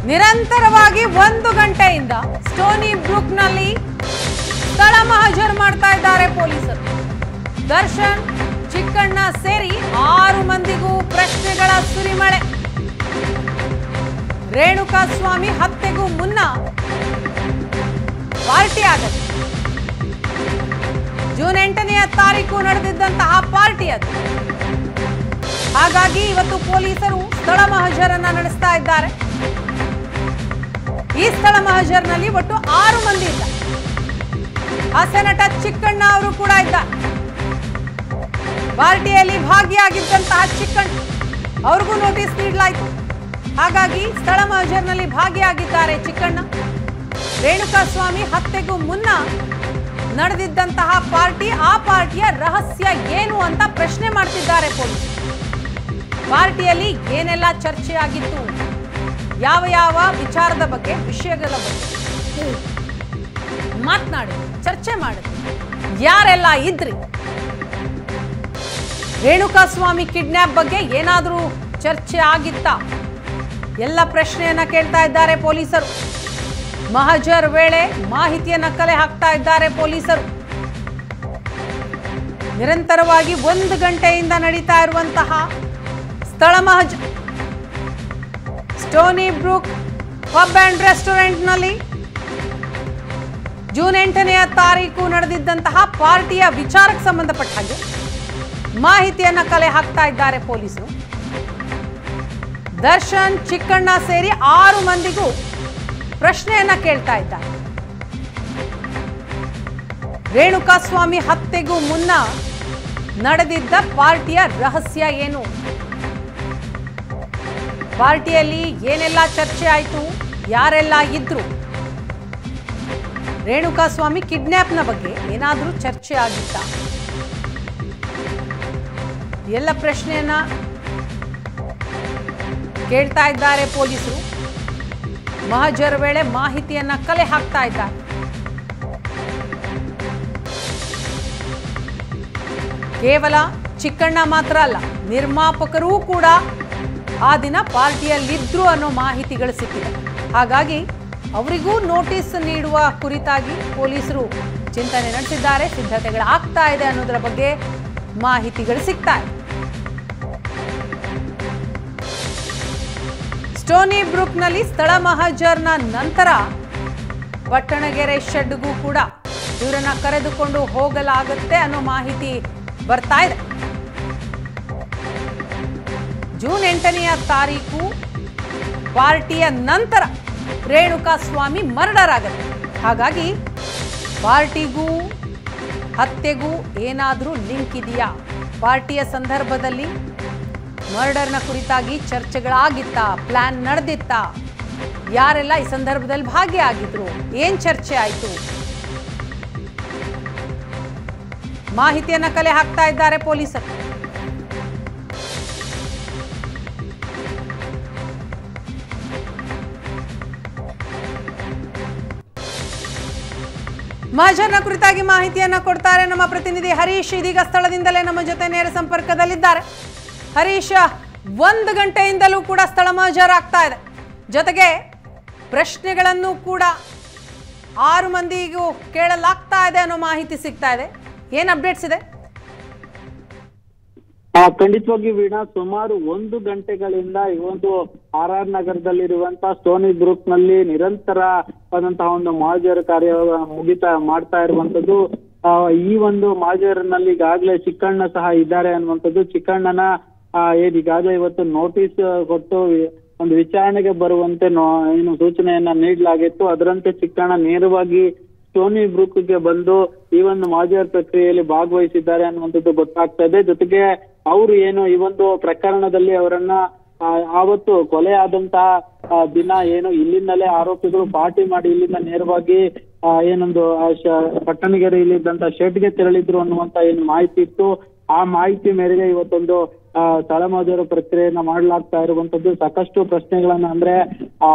ನಿರಂತರವಾಗಿ 1 ಗಂಟೆಯಿಂದ ಸ್ಟೋನಿ ಬ್ರೂಕ್ನಲ್ಲಿ ಸ್ಥಳ ಮಹಜರ್ ಮಾಡ್ತಾ ಇದ್ದಾರೆ ಪೊಲೀಸರು. ದರ್ಶನ್, ಚಿಕ್ಕಣ್ಣ ಸೇರಿ 6 ಮಂದಿಗೂ ಪ್ರಶ್ನೆಗಳ ಸುರಿಮಳೆ. ರೇಣುಕಾಸ್ವಾಮಿ ಹತ್ಯೆಗೂ ಮುನ್ನ ಪಾರ್ಟಿ ಆಗತ್ತೆ. ಜೂನ್ 8ನೇ ತಾರೀಕು ನಡೆದಿದ್ದಂತಹ ಪಾರ್ಟಿ ಅದು. ಹಾಗಾಗಿ ಇವತ್ತು ಪೊಲೀಸರು ಸ್ಥಳ ಮಹಜರನ್ನ ನಡೆಸ್ತಾ ಇದ್ದಾರೆ. ಈ ಸ್ಥಳ ಮಹಜರ್ನಲ್ಲಿ ಒಟ್ಟು 6 ಮಂದಿ ಇದ್ದಾರೆ. ಹಾಸ್ಯ ನಟ ಚಿಕ್ಕಣ್ಣ ಅವರು ಕೂಡ ಇದ್ದಾರೆ. ಪಾರ್ಟಿಯಲ್ಲಿ ಭಾಗಿಯಾಗಿದ್ದಂತಹ ಚಿಕ್ಕಣ್ಣ ಅವ್ರಿಗೂ ನೋಟಿಸ್ ನೀಡಲಾಯಿತು. ಹಾಗಾಗಿ ಸ್ಥಳ ಮಹಜರ್ನಲ್ಲಿ ಭಾಗಿಯಾಗಿದ್ದಾರೆ ಚಿಕ್ಕಣ್ಣ. ರೇಣುಕಾಸ್ವಾಮಿ ಹತ್ಯೆಗೂ ಮುನ್ನ ನಡೆದಿದ್ದಂತಹ ಪಾರ್ಟಿ, ಆ ಪಾರ್ಟಿಯ ರಹಸ್ಯ ಏನು ಅಂತ ಪ್ರಶ್ನೆ ಮಾಡ್ತಿದ್ದಾರೆ ಪೊಲೀಸರು. ಪಾರ್ಟಿಯಲ್ಲಿ ಏನೆಲ್ಲ ಚರ್ಚೆ ಆಗಿತ್ತು, ಯಾವ ಯಾವ ವಿಚಾರದ ಬಗ್ಗೆ, ವಿಷಯಗಳ ಬಗ್ಗೆ ಮಾತನಾಡಿದ್ರು, ಚರ್ಚೆ ಮಾಡಿದ್ರು, ಯಾರೆಲ್ಲ ಇದ್ರಿ, ರೇಣುಕಾಸ್ವಾಮಿ ಕಿಡ್ನಾಪ್ ಬಗ್ಗೆ ಏನಾದರೂ ಚರ್ಚೆ ಆಗಿತ್ತಾ, ಎಲ್ಲ ಪ್ರಶ್ನೆಯನ್ನ ಕೇಳ್ತಾ ಇದ್ದಾರೆ ಪೊಲೀಸರು. ಮಹಜರ್ ವೇಳೆ ಮಾಹಿತಿಯನ್ನ ಕಲೆ ಹಾಕ್ತಾ ಇದ್ದಾರೆ ಪೊಲೀಸರು. ನಿರಂತರವಾಗಿ 1 ಗಂಟೆಯಿಂದ ನಡೀತಾ ಇರುವಂತಹ ಸ್ಥಳ ಮಹಜರ್ ಸ್ಟೋನಿ ಬ್ರೂಕ್ ಪಬ್ ಅಂಡ್ ರೆಸ್ಟೋರೆಂಟ್ನಲ್ಲಿ ಜೂನ್ 8ನೇ ತಾರೀಕು ನಡೆದಿದ್ದಂತಹ ಪಾರ್ಟಿಯ ವಿಚಾರಕ್ಕೆ ಸಂಬಂಧಪಟ್ಟ ಹಾಗೆ ಮಾಹಿತಿಯನ್ನ ಕಲೆ ಹಾಕ್ತಾ ಇದ್ದಾರೆ ಪೊಲೀಸರು. ದರ್ಶನ್, ಚಿಕ್ಕಣ್ಣ ಸೇರಿ 6 ಮಂದಿಗೂ ಪ್ರಶ್ನೆಯನ್ನ ಕೇಳ್ತಾ ಇದ್ದಾರೆ. ರೇಣುಕಾಸ್ವಾಮಿ ಹತ್ಯೆಗೂ ಮುನ್ನ ನಡೆದಿದ್ದ ಪಾರ್ಟಿಯ ರಹಸ್ಯ ಏನು, ಪಾರ್ಟಿಯಲ್ಲಿ ಏನೆಲ್ಲ ಚರ್ಚೆ ಆಯಿತು, ಯಾರೆಲ್ಲ ಇದ್ರು, ರೇಣುಕಾಸ್ವಾಮಿ ಕಿಡ್ನಾಪ್ನ ಬಗ್ಗೆ ಏನಾದರೂ ಚರ್ಚೆ ಆಗಿತ್ತಾ, ಎಲ್ಲ ಪ್ರಶ್ನೆಯನ್ನ ಕೇಳ್ತಾ ಇದ್ದಾರೆ ಪೊಲೀಸರು. ಮಹಜರ್ ವೇಳೆ ಮಾಹಿತಿಯನ್ನ ಕಲೆ ಹಾಕ್ತಾ ಇದ್ದಾರೆ. ಕೇವಲ ಚಿಕ್ಕಣ್ಣ ಮಾತ್ರ ಅಲ್ಲ, ನಿರ್ಮಾಪಕರೂ ಕೂಡ ಆ ದಿನ ಪಾರ್ಟಿಯಲ್ಲಿದ್ರು ಅನ್ನೋ ಮಾಹಿತಿಗಳು ಸಿಕ್ಕಿದೆ. ಹಾಗಾಗಿ ಅವರಿಗೂ ನೋಟಿಸ್ ನೀಡುವ ಕುರಿತಾಗಿ ಪೊಲೀಸರು ಚಿಂತನೆ ನಡೆಸಿದ್ದಾರೆ. ಸಿದ್ಧತೆಗಳು ಆಗ್ತಾ ಇದೆ ಅನ್ನೋದರ ಬಗ್ಗೆ ಮಾಹಿತಿಗಳು ಸಿಗ್ತಾ ಇದೆ. ಸ್ಟೋನಿ ಬ್ರೂಕ್ನಲ್ಲಿ ಸ್ಥಳ ಮಹಜರ್ನ ನಂತರ ಪಟ್ಟಣಗೆರೆ ಶೆಡ್ಗೂ ಕೂಡ ಇವರನ್ನ ಕರೆದುಕೊಂಡು ಹೋಗಲಾಗುತ್ತೆ ಅನ್ನೋ ಮಾಹಿತಿ ಬರ್ತಾ ಇದೆ. ಜೂನ್ 8ನೇ ತಾರೀಕು ಪಾರ್ಟಿಯ ನಂತರ ರೇಣುಕಾಸ್ವಾಮಿ ಮರ್ಡರ್ ಆಗುತ್ತೆ. ಹಾಗಾಗಿ ಪಾರ್ಟಿಗೂ ಹತ್ಯೆಗೂ ಏನಾದರೂ ಲಿಂಕ್ ಇದೆಯಾ, ಪಾರ್ಟಿಯ ಸಂದರ್ಭದಲ್ಲಿ ಮರ್ಡರ್ನ ಕುರಿತಾಗಿ ಚರ್ಚೆಗಳಾಗಿತ್ತಾ, ಪ್ಲಾನ್ ನಡೆದಿತ್ತಾ, ಯಾರೆಲ್ಲ ಈ ಸಂದರ್ಭದಲ್ಲಿ ಭಾಗಿಯಾಗಿದ್ರು, ಏನ್ ಚರ್ಚೆ ಆಯಿತು, ಮಾಹಿತಿಯನ್ನ ಕಲೆ ಹಾಕ್ತಾ ಇದ್ದಾರೆ ಪೊಲೀಸರು. ಮಹಜರ್ನ ಕುರಿತಾಗಿ ಮಾಹಿತಿಯನ್ನ ಕೊಡ್ತಾರೆ ನಮ್ಮ ಪ್ರತಿನಿಧಿ ಹರೀಶ್. ಇದೀಗ ಸ್ಥಳದಿಂದಲೇ ನಮ್ಮ ಜೊತೆ ನೇರ ಸಂಪರ್ಕದಲ್ಲಿದ್ದಾರೆ. ಹರೀಶ್, 1 ಗಂಟೆಯಿಂದಲೂ ಕೂಡ ಸ್ಥಳ ಮಹಜರ್ ಆಗ್ತಾ ಇದೆ. ಜೊತೆಗೆ ಪ್ರಶ್ನೆಗಳನ್ನು ಕೂಡ 6 ಮಂದಿಗೂ ಕೇಳಲಾಗ್ತಾ ಇದೆ ಅನ್ನೋ ಮಾಹಿತಿ ಸಿಗ್ತಾ ಇದೆ. ಏನ್ ಅಪ್ಡೇಟ್ಸ್ ಇದೆ? ಖಂಡಿತವಾಗಿ ವೀಣಾ, ಸುಮಾರು 1 ಗಂಟೆಗಳಿಂದ ಈ ಒಂದು RR ನಗರದಲ್ಲಿರುವಂತಹ ಸ್ಟೋನಿ ಬ್ರೂಕ್ ನಲ್ಲಿ ನಿರಂತರವಾದಂತಹ ಒಂದು ಮಹಜರ್ ಕಾರ್ಯ ಮಾಡ್ತಾ ಇರುವಂತದ್ದು. ಈ ಒಂದು ಮಹಜರ್ನಲ್ಲಿ ಈಗಾಗಲೇ ಚಿಕ್ಕಣ್ಣ ಸಹ ಇದ್ದಾರೆ ಅನ್ನುವಂಥದ್ದು. ಚಿಕ್ಕಣ್ಣನ ಈಗಾಗಲೇ ಇವತ್ತು ನೋಟಿಸ್ ಕೊಟ್ಟು ಒಂದು ವಿಚಾರಣೆಗೆ ಬರುವಂತೆ ಏನು ಸೂಚನೆಯನ್ನ ನೀಡಲಾಗಿತ್ತು. ಅದರಂತೆ ಚಿಕ್ಕಣ್ಣ ನೇರವಾಗಿ ಸ್ಟೋನಿ ಬ್ರೂಕ್ಗೆ ಬಂದು ಈ ಒಂದು ಮಹಜರ್ ಪ್ರಕ್ರಿಯೆಯಲ್ಲಿ ಭಾಗವಹಿಸಿದ್ದಾರೆ ಅನ್ನುವಂಥದ್ದು ಗೊತ್ತಾಗ್ತಾ ಇದೆ. ಜೊತೆಗೆ ಅವರು ಏನು ಈ ಒಂದು ಪ್ರಕರಣದಲ್ಲಿ ಅವರನ್ನ ಆವತ್ತು ಕೊಲೆ ಆದಂತಹ ದಿನ ಏನು ಇಲ್ಲಿಂದಲೇ ಆರೋಪಿಗಳು ಪಾರ್ಟಿ ಮಾಡಿ ಇಲ್ಲಿಂದ ನೇರವಾಗಿ ಏನೊಂದು ಪಟ್ಟಣಗೆರೆ ಇಲ್ಲಿದ್ದಂತ ಶೆಡ್ಗೆ ತೆರಳಿದ್ರು ಅನ್ನುವಂತ ಏನು ಮಾಹಿತಿ ಇತ್ತು. ಆ ಮಾಹಿತಿ ಮೇರೆಗೆ ಇವತ್ತೊಂದು ಸ್ಥಳ ಮಹಜರು ಪ್ರಕ್ರಿಯೆಯನ್ನ ಮಾಡಲಾಗ್ತಾ ಇರುವಂತದ್ದು. ಸಾಕಷ್ಟು ಪ್ರಶ್ನೆಗಳನ್ನ ಅಂದ್ರೆ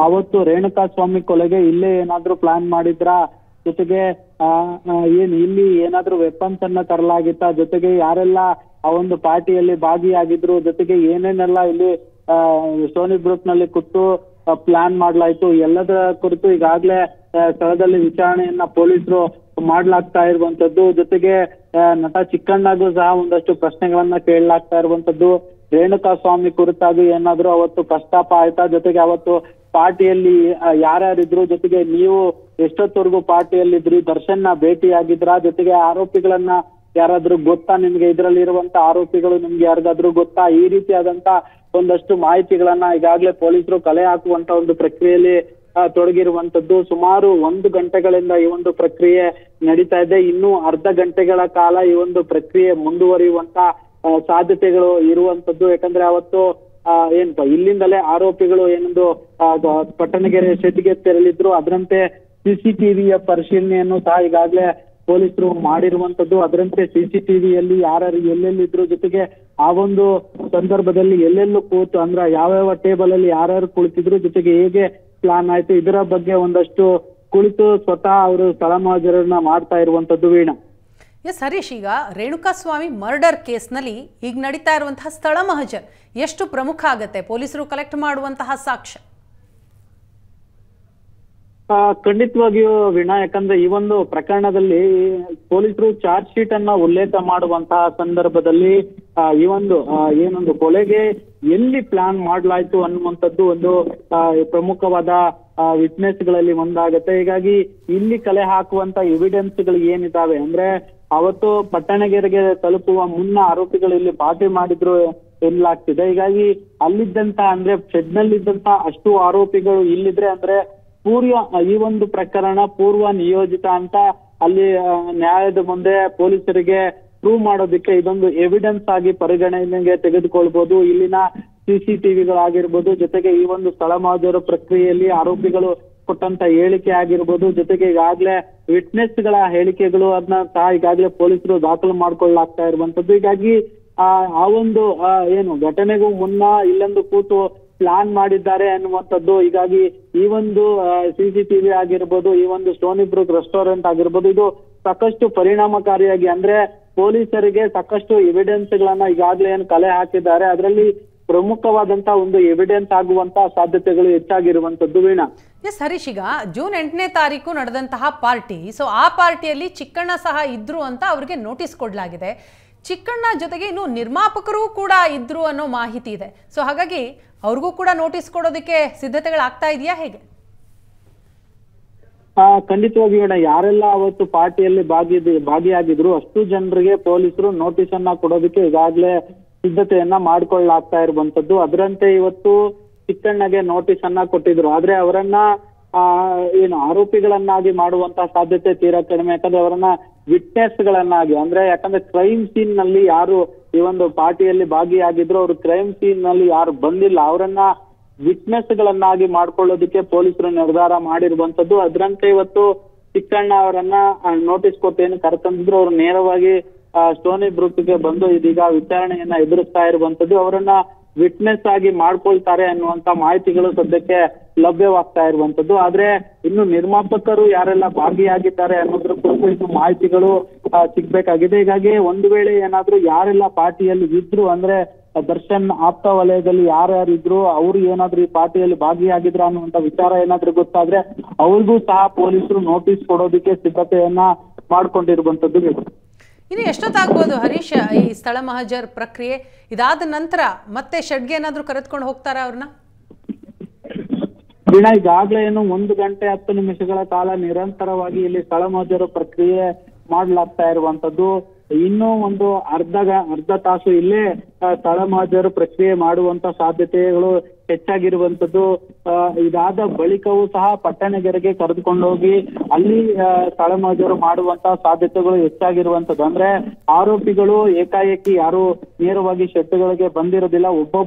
ಅವತ್ತು ರೇಣುಕಾಸ್ವಾಮಿ ಕೊಲೆಗೆ ಇಲ್ಲೇ ಏನಾದ್ರೂ ಪ್ಲಾನ್ ಮಾಡಿದ್ರ, ಜೊತೆಗೆ ಏನ್ ಇಲ್ಲಿ ಏನಾದ್ರೂ ವೆಪನ್ಸ್ ಅನ್ನ ತರಲಾಗಿತ್ತ, ಜೊತೆಗೆ ಯಾರೆಲ್ಲ ಆ ಒಂದು ಪಾರ್ಟಿಯಲ್ಲಿ ಭಾಗಿಯಾಗಿದ್ರು, ಜೊತೆಗೆ ಏನೇನೆಲ್ಲ ಇಲ್ಲಿ ಸ್ಟೋನಿ ಬ್ರೂಕ್ ನಲ್ಲಿ ಕೂತು ಪ್ಲಾನ್ ಮಾಡ್ಲಾಯ್ತು. ಎಲ್ಲದರ ಕುರಿತು ಈಗಾಗ್ಲೇ ಸ್ಥಳದಲ್ಲಿ ವಿಚಾರಣೆಯನ್ನ ಪೊಲೀಸರು ಮಾಡ್ಲಾಗ್ತಾ ಇರುವಂತದ್ದು. ಜೊತೆಗೆ ನಟ ಚಿಕ್ಕಣ್ಣಗೂ ಸಹ ಒಂದಷ್ಟು ಪ್ರಶ್ನೆಗಳನ್ನ ಕೇಳಲಾಗ್ತಾ ಇರುವಂತದ್ದು. ರೇಣುಕಾ ಸ್ವಾಮಿ ಕುರಿತಾಗಿ ಏನಾದ್ರು ಅವತ್ತು ಪ್ರಸ್ತಾಪ ಆಯ್ತಾ, ಜೊತೆಗೆ ಅವತ್ತು ಪಾರ್ಟಿಯಲ್ಲಿ ಯಾರ್ಯಾರಿದ್ರು, ಜೊತೆಗೆ ನೀವು ಎಷ್ಟೊತ್ತವರೆಗೂ ಪಾರ್ಟಿಯಲ್ಲಿದ್ರಿ, ದರ್ಶನ್ನ ಭೇಟಿಯಾಗಿದ್ರ, ಜೊತೆಗೆ ಆರೋಪಿಗಳನ್ನ ಯಾರಾದ್ರೂ ಗೊತ್ತಾ ನಿಮ್ಗೆ, ಇದರಲ್ಲಿ ಇರುವಂತ ಆರೋಪಿಗಳು ನಿಮ್ಗೆ ಯಾರಿಗಾದ್ರೂ ಗೊತ್ತಾ, ಈ ರೀತಿಯಾದಂತ ಒಂದಷ್ಟು ಮಾಹಿತಿಗಳನ್ನ ಈಗಾಗಲೇ ಪೊಲೀಸರು ಕಲೆ ಹಾಕುವಂತ ಒಂದು ಪ್ರಕ್ರಿಯೆಯಲ್ಲಿ ತೊಡಗಿರುವಂತದ್ದು. ಸುಮಾರು 1 ಗಂಟೆಗಳಿಂದ ಈ ಒಂದು ಪ್ರಕ್ರಿಯೆ ನಡೀತಾ ಇದೆ. ಇನ್ನು ಅರ್ಧ ಗಂಟೆಗಳ ಕಾಲ ಈ ಒಂದು ಪ್ರಕ್ರಿಯೆ ಮುಂದುವರಿಯುವಂತ ಸಾಧ್ಯತೆಗಳು ಇರುವಂತದ್ದು. ಯಾಕಂದ್ರೆ ಅವತ್ತು ಏನಪ್ಪಾ ಇಲ್ಲಿಂದಲೇ ಆರೋಪಿಗಳು ಏನೊಂದು ಪಟ್ಟಣಗೆರೆ ಶೆಡ್ಗೆ ತೆರಳಿದ್ರು. ಅದರಂತೆ ಸಿಸಿಟಿವಿಯ ಪರಿಶೀಲನೆಯನ್ನು ಸಹ ಈಗಾಗಲೇ ಪೊಲೀಸರು ಮಾಡಿರುವಂತದ್ದು. ಅದರಂತೆ ಸಿಸಿಟಿವಿಯಲ್ಲಿ ಯಾರ್ಯಾರು ಎಲ್ಲೆಲ್ಲಿದ್ರು, ಜೊತೆಗೆ ಆ ಒಂದು ಸಂದರ್ಭದಲ್ಲಿ ಎಲ್ಲೆಲ್ಲೂ ಕೂತು ಅಂದ್ರೆ ಯಾವ್ಯಾವ ಟೇಬಲ್ ಅಲ್ಲಿ ಯಾರ್ಯಾರು ಕುಳಿತಿದ್ರು, ಜೊತೆಗೆ ಹೇಗೆ ಪ್ಲಾನ್ ಆಯ್ತು, ಇದರ ಬಗ್ಗೆ ಒಂದಷ್ಟು ಕುಳಿತು ಸ್ವತಃ ಅವರು ಸ್ಥಳ ಮಹಜರನ್ನ ಮಾಡ್ತಾ ಇರುವಂತದ್ದು. ವೀಣಾ. ಎಸ್ ಹರೀಶ್, ಈಗ ರೇಣುಕಾಸ್ವಾಮಿ ಮರ್ಡರ್ ಕೇಸ್ನಲ್ಲಿ ಈಗ ನಡೀತಾ ಇರುವಂತಹ ಸ್ಥಳ ಮಹಜರ್ ಎಷ್ಟು ಪ್ರಮುಖ ಆಗತ್ತೆ ಪೊಲೀಸರು ಕಲೆಕ್ಟ್ ಮಾಡುವಂತಹ ಸಾಕ್ಷ್ಯ? ಖಂಡಿತವಾಗಿಯೂ ವೀಣಾ, ಯಾಕಂದ್ರೆ ಈ ಒಂದು ಪ್ರಕರಣದಲ್ಲಿ ಪೊಲೀಸರು ಚಾರ್ಜ್ ಶೀಟ್ ಅನ್ನ ಉಲ್ಲೇಖ ಮಾಡುವಂತಹ ಸಂದರ್ಭದಲ್ಲಿ ಈ ಒಂದು ಏನೊಂದು ಕೊಲೆಗೆ ಎಲ್ಲಿ ಪ್ಲಾನ್ ಮಾಡ್ಲಾಯ್ತು ಅನ್ನುವಂಥದ್ದು ಒಂದು ಪ್ರಮುಖವಾದ ವಿಟ್ನೆಸ್ ಗಳಲ್ಲಿ ಒಂದಾಗತ್ತೆ. ಹೀಗಾಗಿ ಇಲ್ಲಿ ಕಲೆ ಹಾಕುವಂತ ಎವಿಡೆನ್ಸ್ ಗಳು ಏನಿದಾವೆ ಅಂದ್ರೆ ಅವತ್ತು ಪಟ್ಟಣಗೆರೆಗೆ ತಲುಪುವ ಮುನ್ನ ಆರೋಪಿಗಳು ಇಲ್ಲಿ ಪಾರ್ಟಿ ಮಾಡಿದ್ರು ಎನ್ನಲಾಗ್ತಿದೆ. ಹೀಗಾಗಿ ಅಲ್ಲಿದ್ದಂತ ಅಂದ್ರೆ ಶೆಡ್ ನಲ್ಲಿದ್ದಂತ ಅಷ್ಟು ಆರೋಪಿಗಳು ಇಲ್ಲಿದ್ರೆ ಅಂದ್ರೆ ಈ ಒಂದು ಪ್ರಕರಣ ಪೂರ್ವ ನಿಯೋಜಿತ ಅಂತ ಅಲ್ಲಿ ನ್ಯಾಯದ ಮುಂದೆ ಪೊಲೀಸರಿಗೆ ಪ್ರೂವ್ ಮಾಡೋದಕ್ಕೆ ಇದೊಂದು ಎವಿಡೆನ್ಸ್ ಆಗಿ ಪರಿಗಣನೆಗೆ ತೆಗೆದುಕೊಳ್ಬಹುದು. ಇಲ್ಲಿನ ಸಿಸಿಟಿವಿಗಳಾಗಿರ್ಬೋದು, ಜೊತೆಗೆ ಈ ಒಂದು ಸ್ಥಳ ಮಹಜರು ಪ್ರಕ್ರಿಯೆಯಲ್ಲಿ ಆರೋಪಿಗಳು ಕೊಟ್ಟಂತ ಹೇಳಿಕೆ ಆಗಿರ್ಬೋದು, ಜೊತೆಗೆ ಈಗಾಗ್ಲೇ ವಿಟ್ನೆಸ್ ಗಳ ಹೇಳಿಕೆಗಳು ಅದನ್ನ ಸಹ ಈಗಾಗಲೇ ಪೊಲೀಸರು ದಾಖಲು ಮಾಡ್ಕೊಳ್ಳಾಗ್ತಾ ಇರುವಂತದ್ದು. ಹೀಗಾಗಿ ಆ ಒಂದು ಏನು ಘಟನೆಗೂ ಮುನ್ನ ಇಲ್ಲೊಂದು ಕೂತು ಪ್ಲಾನ್ ಮಾಡಿದ್ದಾರೆ ಅನ್ನುವಂಥದ್ದು. ಹೀಗಾಗಿ ಈ ಒಂದು ಸಿಸಿಟಿವಿ ಆಗಿರ್ಬೋದು, ಈ ಒಂದು ಸ್ಟೋನಿ ಬ್ರೂಕ್ ರೆಸ್ಟೋರೆಂಟ್ ಆಗಿರ್ಬೋದು, ಇದು ಸಾಕಷ್ಟು ಪರಿಣಾಮಕಾರಿಯಾಗಿ ಅಂದ್ರೆ ಪೊಲೀಸರಿಗೆ ಸಾಕಷ್ಟು ಎವಿಡೆನ್ಸ್ ಗಳನ್ನ ಈಗಾಗಲೇ ಏನು ಕಲೆ ಹಾಕಿದ್ದಾರೆ, ಅದರಲ್ಲಿ ಪ್ರಮುಖವಾದಂತ ಒಂದು ಎವಿಡೆನ್ಸ್ ಆಗುವಂತ ಸಾಧ್ಯತೆಗಳು ಹೆಚ್ಚಾಗಿರುವಂತದ್ದು. ವೀಣಾ. ಎಸ್ ಹರೀಶ್, ಈಗ ಜೂನ್ 8ನೇ ತಾರೀಕು ನಡೆದಂತಹ ಪಾರ್ಟಿ, ಸೊ ಆ ಪಾರ್ಟಿಯಲ್ಲಿ ಚಿಕ್ಕಣ್ಣ ಸಹ ಇದ್ರು ಅಂತ ಅವ್ರಿಗೆ ನೋಟಿಸ್ ಕೊಡ್ಲಾಗಿದೆ. ಚಿಕ್ಕಣ್ಣ ಜೊತೆಗೆ ಇನ್ನು ನಿರ್ಮಾಪಕರು ಕೂಡ ಇದ್ರು ಅನ್ನೋ ಮಾಹಿತಿ ಇದೆ. ಸೊ ಹಾಗಾಗಿ ಅವ್ರಿಗೂ ಕೂಡ ನೋಟಿಸ್ ಕೊಡೋದಕ್ಕೆ ಸಿದ್ಧತೆಗಳಾಗ್ತಾ ಇದೆಯಾ ಹೇಗೆ? ಖಂಡಿತವಾಗಿ ಯಾರೆಲ್ಲ ಅವತ್ತು ಪಾರ್ಟಿಯಲ್ಲಿ ಭಾಗಿಯಾಗಿದ್ರು ಅಷ್ಟು ಜನರಿಗೆ ಪೊಲೀಸರು ನೋಟಿಸ್ ಅನ್ನ ಕೊಡೋದಕ್ಕೆ ಈಗಾಗಲೇ ಸಿದ್ಧತೆಯನ್ನ ಮಾಡ್ಕೊಳ್ಳಾಗ್ತಾ ಇರುವಂತದ್ದು. ಅದರಂತೆ ಇವತ್ತು ಚಿಕ್ಕಣ್ಣಗೆ ನೋಟಿಸ್ ಅನ್ನ ಕೊಟ್ಟಿದ್ರು. ಆದ್ರೆ ಅವರನ್ನ ಏನು ಆರೋಪಿಗಳನ್ನಾಗಿ ಮಾಡುವಂತಹ ಸಾಧ್ಯತೆ ತೀರಾ ಕಡಿಮೆ. ಯಾಕಂದ್ರೆ ಅವರನ್ನ ವಿಟ್ನೆಸ್ ಗಳನ್ನಾಗಿ ಅಂದ್ರೆ ಯಾಕಂದ್ರೆ ಕ್ರೈಮ್ ಸೀನ್ ನಲ್ಲಿ ಯಾರು ಈ ಒಂದು ಪಾರ್ಟಿಯಲ್ಲಿ ಭಾಗಿಯಾಗಿದ್ರು ಅವರು ಕ್ರೈಮ್ ಸೀನ್ ನಲ್ಲಿ ಯಾರು ಬಂದಿಲ್ಲ ಅವರನ್ನ ವಿಟ್ನೆಸ್ ಗಳನ್ನಾಗಿ ಮಾಡ್ಕೊಳ್ಳೋದಕ್ಕೆ ಪೊಲೀಸರು ನಿರ್ಧಾರ ಮಾಡಿರುವಂತದ್ದು. ಅದರಂತೆ ಇವತ್ತು ಚಿಕ್ಕಣ್ಣ ಅವರನ್ನ ನೋಟಿಸ್ ಕೊಟ್ಟೇನು ಕರೆತಂದಿದ್ರು. ಅವರು ನೇರವಾಗಿ ಸ್ಟೋನಿ ಬ್ರೂಕ್ಗೆ ಬಂದು ಇದೀಗ ವಿಚಾರಣೆಯನ್ನ ಎದುರಿಸ್ತಾ ಇರುವಂತದ್ದು. ಅವರನ್ನ ವಿಟ್ನೆಸ್ ಆಗಿ ಮಾಡ್ಕೊಳ್ತಾರೆ ಅನ್ನುವಂತ ಮಾಹಿತಿಗಳು ಸದ್ಯಕ್ಕೆ ಲಭ್ಯವಾಗ್ತಾ ಇರುವಂತದ್ದು. ಆದ್ರೆ ಇನ್ನು ನಿರ್ಮಾಪಕರು ಯಾರೆಲ್ಲ ಭಾಗಿಯಾಗಿದ್ದಾರೆ ಅನ್ನೋದ್ರ ಕುರಿತು ಇನ್ನು ಮಾಹಿತಿಗಳು ಸಿಗ್ಬೇಕಾಗಿದೆ. ಹೀಗಾಗಿ ಒಂದು ವೇಳೆ ಏನಾದ್ರೂ ಯಾರೆಲ್ಲ ಪಾರ್ಟಿಯಲ್ಲಿ ಇದ್ರು ಅಂದ್ರೆ ದರ್ಶನ್ ಆಪ್ತ ವಲಯದಲ್ಲಿ ಯಾರ್ಯಾರು ಇದ್ರು ಅವ್ರು ಏನಾದ್ರು ಈ ಪಾರ್ಟಿಯಲ್ಲಿ ಭಾಗಿಯಾಗಿದ್ರ ಅನ್ನುವಂತ ವಿಚಾರ ಏನಾದ್ರೂ ಗೊತ್ತಾದ್ರೆ ಅವ್ರಿಗೂ ಸಹ ಪೊಲೀಸರು ನೋಟಿಸ್ ಕೊಡೋದಕ್ಕೆ ಸಿದ್ಧತೆಯನ್ನ ಮಾಡ್ಕೊಂಡಿರುವಂತದ್ದು. ಇನ್ನು ಎಷ್ಟೊತ್ತಾಗ್ಬೋದು ಹರೀಶ್ ಈ ಸ್ಥಳ ಮಹಜರ್ ಪ್ರಕ್ರಿಯೆ? ಇದಾದ ನಂತರ ಮತ್ತೆ ಶೆಡ್ಗೆ ಏನಾದ್ರು ಕರೆದುಕೊಂಡು ಹೋಗ್ತಾರ ಅವ್ರನ್ನ? ಈಗಾಗ್ಲೇ ಏನು 1 ಗಂಟೆ 10 ನಿಮಿಷಗಳ ಕಾಲ ನಿರಂತರವಾಗಿ ಇಲ್ಲಿ ಸ್ಥಳ ಮಹಜರು ಪ್ರಕ್ರಿಯೆ ಮಾಡ್ಲಾಗ್ತಾ ಇರುವಂತದ್ದು. ಇನ್ನೂ ಒಂದು ಅರ್ಧ ತಾಸು ಇಲ್ಲೇ ಸ್ಥಳ ಮಹಜರು ಪ್ರಕ್ರಿಯೆ ಮಾಡುವಂತ ಸಾಧ್ಯತೆಗಳು ಹೆಚ್ಚಾಗಿರುವಂತದ್ದು. ಇದಾದ ಬಳಿಕವೂ ಸಹ ಪಟ್ಟಣಗೆರೆಗೆ ಕರೆದುಕೊಂಡೋಗಿ ಅಲ್ಲಿ ಸ್ಥಳ ಮಹಜರು ಮಾಡುವಂತ ಸಾಧ್ಯತೆಗಳು ಹೆಚ್ಚಾಗಿರುವಂತದ್ದು. ಅಂದ್ರೆ ಆರೋಪಿಗಳು ಏಕಾಏಕಿ ಯಾರು ನೇರವಾಗಿ ಶೆಡ್ಗಳಿಗೆ ಬಂದಿರೋದಿಲ್ಲ,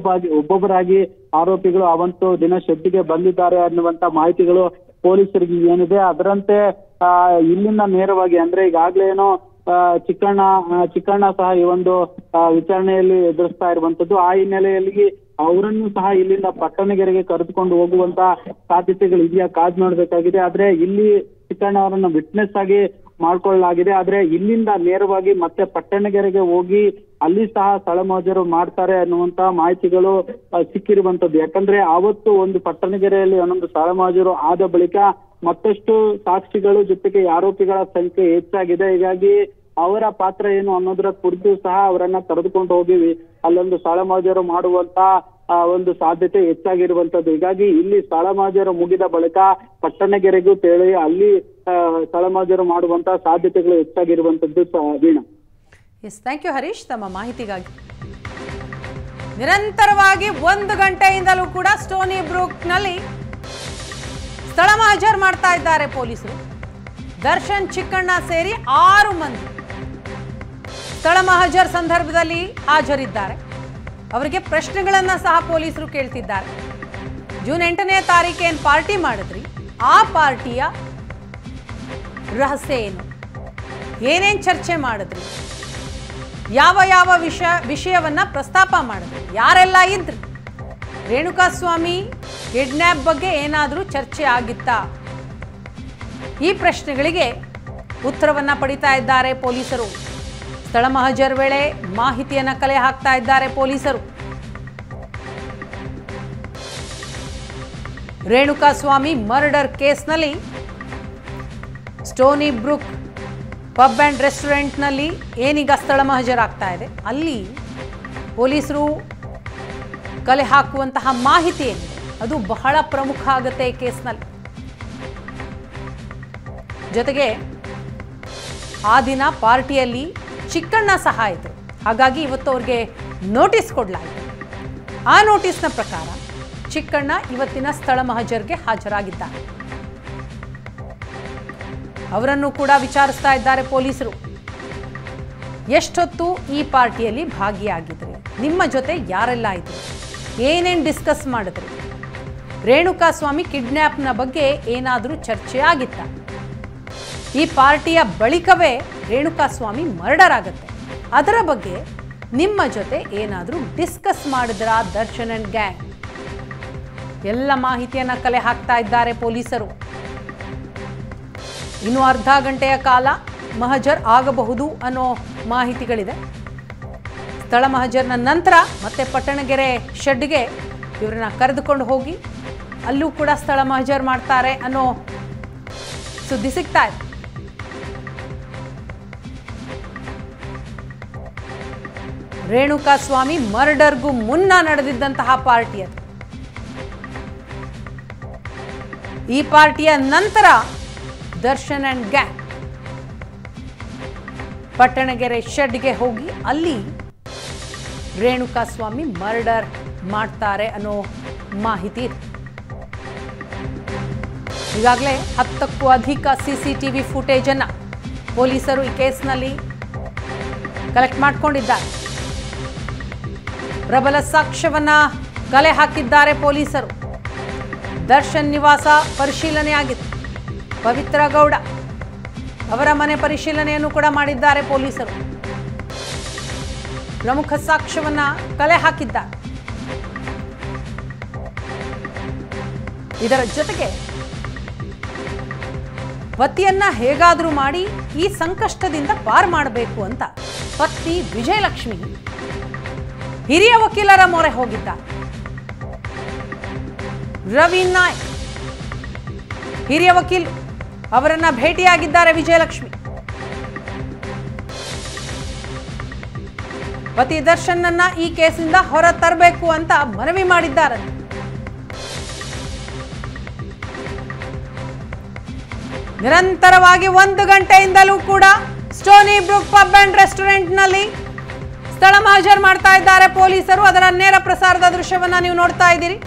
ಒಬ್ಬೊಬ್ಬರಾಗಿ ಆರೋಪಿಗಳು ಅವಂತೂ ದಿನ ಶೆಡ್ಗೆ ಬಂದಿದ್ದಾರೆ ಅನ್ನುವಂತ ಮಾಹಿತಿಗಳು ಪೊಲೀಸರಿಗೆ ಏನಿದೆ. ಅದರಂತೆ ಇಲ್ಲಿಂದ ನೇರವಾಗಿ ಅಂದ್ರೆ ಈಗಾಗ್ಲೇ ಏನೋ ಚಿಕ್ಕಣ್ಣ ಸಹ ಈ ಒಂದು ವಿಚಾರಣೆಯಲ್ಲಿ ಎದುರಿಸ್ತಾ ಇರುವಂತದ್ದು. ಆ ಹಿನ್ನೆಲೆಯಲ್ಲಿ ಅವರನ್ನು ಸಹ ಇಲ್ಲಿಂದ ಪಟ್ಟಣಗೆರೆಗೆ ಕರೆದುಕೊಂಡು ಹೋಗುವಂತ ಸಾಧ್ಯತೆಗಳು ಇದೆಯಾ ಕಾದ್ ನೋಡ್ಬೇಕಾಗಿದೆ. ಆದ್ರೆ ಇಲ್ಲಿ ಚಿಕ್ಕಣ್ಣ ಅವರನ್ನ ವಿಟ್ನೆಸ್ ಆಗಿ ಮಾಡ್ಕೊಳ್ಳಲಾಗಿದೆ. ಆದ್ರೆ ಇಲ್ಲಿಂದ ನೇರವಾಗಿ ಮತ್ತೆ ಪಟ್ಟಣಗೆರೆಗೆ ಹೋಗಿ ಅಲ್ಲಿ ಸಹ ಸ್ಥಳ ಮಹಜರು ಮಾಡ್ತಾರೆ ಅನ್ನುವಂತ ಮಾಹಿತಿಗಳು ಸಿಕ್ಕಿರುವಂತದ್ದು. ಯಾಕಂದ್ರೆ ಆವತ್ತು ಒಂದು ಪಟ್ಟಣಗೆರೆಯಲ್ಲಿ ಒಂದೊಂದು ಸ್ಥಳ ಮಹಜರು ಆದ ಬಳಿಕ ಮತ್ತಷ್ಟು ಸಾಕ್ಷಿಗಳು ಜೊತೆಗೆ ಆರೋಪಿಗಳ ಸಂಖ್ಯೆ ಹೆಚ್ಚಾಗಿದೆ. ಹೀಗಾಗಿ ಅವರ ಪಾತ್ರ ಏನು ಅನ್ನೋದರ ಕುರಿತು ಸಹ ಅವರನ್ನ ಕರೆದುಕೊಂಡು ಹೋಗಿ ಅಲ್ಲೊಂದು ಸ್ಥಳ ಮಹಜರು ಮಾಡುವಂತ ಒಂದು ಸಾಧ್ಯತೆ ಹೆಚ್ಚಾಗಿರುವಂತದ್ದು. ಹೀಗಾಗಿ ಇಲ್ಲಿ ಸ್ಥಳ ಮಹಜರು ಮುಗಿದ ಬಳಿಕ ಪಟ್ಟಣಗೆರೆಗೂ ತೆರಳಿ ಅಲ್ಲಿ ಸ್ಥಳ ಮಹಜರು ಮಾಡುವಂತ ಸಾಧ್ಯತೆಗಳು ಹೆಚ್ಚಾಗಿರುವಂತದ್ದು Veena. Yes, thank you Harish ತಮ್ಮ ಮಾಹಿತಿಗಾಗಿ. ನಿರಂತರವಾಗಿ 1 ಗಂಟೆಯಿಂದಲೂ ಕೂಡ ಸ್ಟೋನಿ ಬ್ರೂಕ್ನಲ್ಲಿ ಸ್ಥಳ ಮಹಜರು ಮಾಡ್ತಾ ಇದ್ದಾರೆ ಪೊಲೀಸರು. ದರ್ಶನ್, ಚಿಕ್ಕಣ್ಣ ಸೇರಿ 6 ಮಂದಿ ಸ್ಥಳ ಮಹಜರ್ ಸಂದರ್ಭದಲ್ಲಿ ಹಾಜರಿದ್ದಾರೆ. ಅವರಿಗೆ ಪ್ರಶ್ನೆಗಳನ್ನ ಸಹ ಪೊಲೀಸರು ಕೇಳ್ತಿದ್ದಾರೆ. ಜೂನ್ 8ನೇ ತಾರೀಕು ಏನು ಪಾರ್ಟಿ ಮಾಡಿದ್ರಿ, ಆ ಪಾರ್ಟಿಯ ರಹಸ್ಯ ಏನು, ಏನೇನು ಚರ್ಚೆ ಮಾಡಿದ್ರಿ, ಯಾವ ಯಾವ ವಿಷಯವನ್ನ ಪ್ರಸ್ತಾಪ ಮಾಡಿದ್ರಿ, ಯಾರೆಲ್ಲ ಇದ್ರಿ, ರೇಣುಕಾಸ್ವಾಮಿ ಕಿಡ್ನ್ಯಾಪ್ ಬಗ್ಗೆ ಏನಾದರೂ ಚರ್ಚೆ ಆಗಿತ್ತಾ, ಈ ಪ್ರಶ್ನೆಗಳಿಗೆ ಉತ್ತರವನ್ನ ಪಡಿತಾ ಇದ್ದಾರೆ ಪೊಲೀಸರು. ಸ್ಥಳ ಮಹಜರ್ ವೇಳೆ ಮಾಹಿತಿಯನ್ನ ಕಲೆ ಹಾಕ್ತಾ ಇದ್ದಾರೆ ಪೊಲೀಸರು. ರೇಣುಕಾಸ್ವಾಮಿ ಮರ್ಡರ್ ಕೇಸ್ನಲ್ಲಿ ಸ್ಟೋನಿ ಬ್ರೂಕ್ ಪಬ್ ಅಂಡ್ ರೆಸ್ಟೋರೆಂಟ್ನಲ್ಲಿ ಏನೀಗ ಸ್ಥಳ ಮಹಜರ್ ಆಗ್ತಾ ಇದೆ, ಅಲ್ಲಿ ಪೊಲೀಸರು ಕಲೆ ಹಾಕುವಂತಹ ಮಾಹಿತಿ ಏನಿದೆ ಅದು ಬಹಳ ಪ್ರಮುಖ ಆಗುತ್ತೆ ಈ ಕೇಸ್ನಲ್ಲಿ. ಜೊತೆಗೆ ಆ ದಿನ ಪಾರ್ಟಿಯಲ್ಲಿ ಚಿಕ್ಕಣ್ಣ ಸಹ ಇದ್ರು. ಹಾಗಾಗಿ ಇವತ್ತು ಅವ್ರಿಗೆ ನೋಟಿಸ್ ಕೊಡಲಾಯಿತು. ಆ ನೋಟಿಸ್ನ ಪ್ರಕಾರ ಚಿಕ್ಕಣ್ಣ ಇವತ್ತಿನ ಸ್ಥಳ ಮಹಜರ್ಗೆ ಹಾಜರಾಗಿದ್ದಾರೆ. ಅವರನ್ನು ಕೂಡ ವಿಚಾರಿಸ್ತಾ ಇದ್ದಾರೆ ಪೊಲೀಸರು. ಎಷ್ಟೊತ್ತು ಈ ಪಾರ್ಟಿಯಲ್ಲಿ ಭಾಗಿಯಾಗಿದ್ರಿ, ನಿಮ್ಮ ಜೊತೆ ಯಾರೆಲ್ಲ ಇದ್ರು, ಏನೇನು ಡಿಸ್ಕಸ್ ಮಾಡಿದ್ರಿ, ರೇಣುಕಾಸ್ವಾಮಿ ಕಿಡ್ನ್ಯಾಪ್ನ ಬಗ್ಗೆ ಏನಾದರೂ ಚರ್ಚೆ ಆಗಿತ್ತ, ಈ ಪಾರ್ಟಿಯ ಬಳಿಕವೇ ರೇಣುಕಾಸ್ವಾಮಿ ಮರ್ಡರ್ ಆಗುತ್ತೆ, ಅದರ ಬಗ್ಗೆ ನಿಮ್ಮ ಜೊತೆ ಏನಾದರೂ ಡಿಸ್ಕಸ್ ಮಾಡಿದ್ರಾ ದರ್ಶನ್ ಅಂಡ್ ಗ್ಯಾಂಗ್, ಎಲ್ಲ ಮಾಹಿತಿಯನ್ನ ಕಲೆ ಹಾಕ್ತಾ ಇದ್ದಾರೆ ಪೊಲೀಸರು. ಇನ್ನು ಅರ್ಧ ಗಂಟೆಯ ಕಾಲ ಮಹಜರ್ ಆಗಬಹುದು ಅನ್ನೋ ಮಾಹಿತಿಗಳಿದೆ. ಸ್ಥಳ ಮಹಜರ್ನ ನಂತರ ಮತ್ತೆ ಪಟ್ಟಣಗೆರೆ ಶೆಡ್ಗೆ ಇವರನ್ನ ಕರೆದುಕೊಂಡು ಹೋಗಿ ಅಲ್ಲೂ ಕೂಡ ಸ್ಥಳ ಮಹಜರ್ ಮಾಡ್ತಾರೆ ಅನ್ನೋ ಸುದ್ದಿ ಸಿಗ್ತಾ ಇದೆ. ರೇಣುಕಾಸ್ವಾಮಿ ಮರ್ಡರ್ಗೂ ಮುನ್ನ ನಡೆದಿದ್ದಂತಹ ಪಾರ್ಟಿ ಅದು. ಈ ಪಾರ್ಟಿಯ ನಂತರ ದರ್ಶನ್ ಅಂಡ್ ಗ್ಯಾಂಗ್ ಪಟ್ಟಣಗೆರೆ ಶೆಡ್ಗೆ ಹೋಗಿ ಅಲ್ಲಿ ರೇಣುಕಾಸ್ವಾಮಿ ಮರ್ಡರ್ ಮಾಡ್ತಾರೆ ಅನ್ನೋ ಮಾಹಿತಿ ಇದೆ. ಈಗಾಗಲೇ 10ಕ್ಕೂ ಅಧಿಕ CCTV ಫುಟೇಜ್ ಅನ್ನ ಪೊಲೀಸರು ಈ ಕೇಸ್ನಲ್ಲಿ ಕಲೆಕ್ಟ್ ಮಾಡಿಕೊಂಡಿದ್ದಾರೆ. ಪ್ರಬಲ ಸಾಕ್ಷ್ಯವನ್ನ ಕಲೆ ಹಾಕಿದ್ದಾರೆ ಪೊಲೀಸರು. ದರ್ಶನ್ ನಿವಾಸ ಪರಿಶೀಲನೆಯಾಗಿದೆ. ಪವಿತ್ರ ಗೌಡ ಅವರ ಮನೆ ಪರಿಶೀಲನೆಯನ್ನು ಕೂಡ ಮಾಡಿದ್ದಾರೆ ಪೊಲೀಸರು. ಪ್ರಮುಖ ಸಾಕ್ಷ್ಯವನ್ನ ಕಲೆ ಹಾಕಿದ್ದಾರೆ. ಇದರ ಜೊತೆಗೆ ಪತಿಯನ್ನ ಹೇಗಾದ್ರೂ ಮಾಡಿ ಈ ಸಂಕಷ್ಟದಿಂದ ಪಾರು ಮಾಡಬೇಕು ಅಂತ ಪತ್ನಿ ವಿಜಯಲಕ್ಷ್ಮಿ ಹಿರಿಯ ವಕೀಲರ ಮೊರೆ ಹೋಗಿದ್ದ. ರವಿ ನಾಯ್ಕ್ ಹಿರಿಯ ವಕೀಲ ಅವರನ್ನ ಭೇಟಿಯಾಗಿದ್ದಾರೆ ವಿಜಯಲಕ್ಷ್ಮಿ. ಪತಿ ದರ್ಶನ್ನನ್ನ ಈ ಕೇಸಿಂದ ಹೊರ ತರಬೇಕು ಅಂತ ಮನವಿ ಮಾಡಿದ್ದಾರೆ. ನಿರಂತರವಾಗಿ 1 ಗಂಟೆಯಿಂದಲೂ ಕೂಡ ಸ್ಟೋನಿ ಬ್ರೂಕ್ ಪಬ್ ಅಂಡ್ ರೆಸ್ಟೋರೆಂಟ್ನಲ್ಲಿ ಸ್ಥಳ ಮಹಜರ್ ಮಾಡ್ತಾ ಇದ್ದಾರೆ ಪೊಲೀಸರು. ಅದರ ನೇರ ಪ್ರಸಾರದ ದೃಶ್ಯವನ್ನ ನೀವು ನೋಡ್ತಾ ಇದ್ದೀರಿ.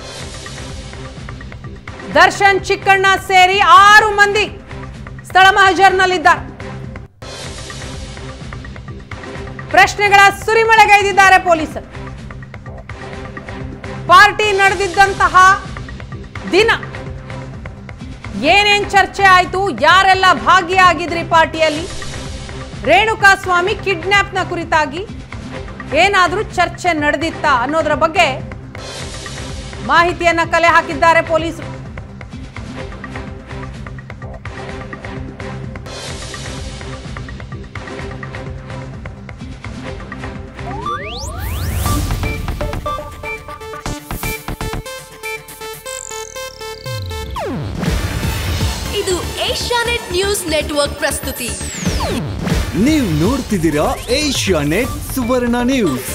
ದರ್ಶನ್, ಚಿಕ್ಕಣ್ಣ ಸೇರಿ 6 ಮಂದಿ ಸ್ಥಳ ಮಹಜರ್ನಲ್ಲಿದ್ದಾರೆ. ಪ್ರಶ್ನೆಗಳ ಸುರಿಮಳೆಗೈದಿದ್ದಾರೆ ಪೊಲೀಸರು. ಪಾರ್ಟಿ ನಡೆದಿದ್ದಂತಹ ದಿನ ಏನೇನ್ ಚರ್ಚೆ ಆಯ್ತು, ಯಾರೆಲ್ಲ ಭಾಗಿಯಾಗಿದ್ರಿ ಪಾರ್ಟಿಯಲ್ಲಿ, ರೇಣುಕಾಸ್ವಾಮಿ ಕಿಡ್ನ್ಯಾಪ್ನ ಕುರಿತಾಗಿ ಏನಾದರೂ ಚರ್ಚೆ ನಡೆದಿತ್ತಾ ಅನ್ನೋದರ ಬಗ್ಗೆ ಮಾಹಿತಿಯನ್ನ ಕಲೆ ಹಾಕಿದ್ದಾರೆ ಪೊಲೀಸರು. ಇದು ಏಷ್ಯಾನೆಟ್ ನ್ಯೂಸ್ ನೆಟ್ವರ್ಕ್ ಪ್ರಸ್ತುತಿ. ನೀವು ನೋಡ್ತಿದ್ದೀರಾ ಏಷ್ಯಾನೆಟ್ ಸುವರ್ಣ ನ್ಯೂಸ್.